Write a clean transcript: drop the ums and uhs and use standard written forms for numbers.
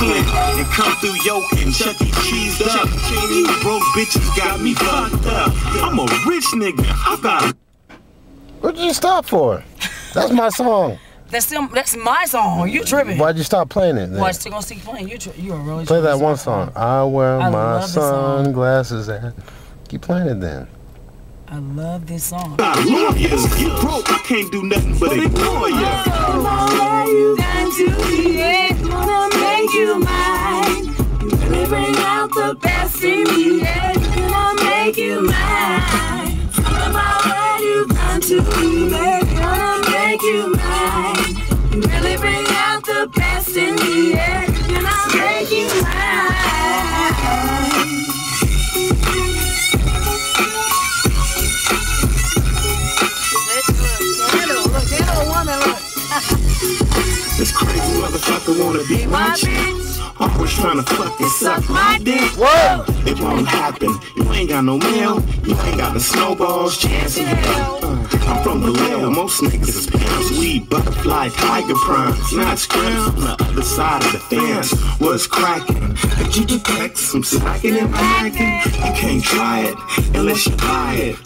Brooklyn and come through yoking, Chuck E. Cheese up. These broke bitches got me fucked up. I'm a rich nigga. I got. What did you stop for? That's my song. That's my song. You tripping? Why'd you stop playing it then? Why still gonna keep playing? You are really play that one song. I wear my sunglasses and keep playing it then. I love this song. You broke, I can't do nothing but ignore you. You got to be it, gonna make you mine. You really bring out the best in me, yeah, gonna make you mine. Talk about where you got to be, baby, gonna make you mine. You really bring out the best in me, yeah, gonna make you mine. This crazy motherfucker wanna be my bitch. Always trying to fuck and suck my dick. Whoa! It won't happen. You ain't got no mail. You ain't got the snowballs. Chance in I'm from the Lil. Most niggas is pimps. Weed, butterfly, tiger primes. Not scrimps on the other side of the fence. What's cracking? But you detect some slacking and packing. You can't try it unless you buy it.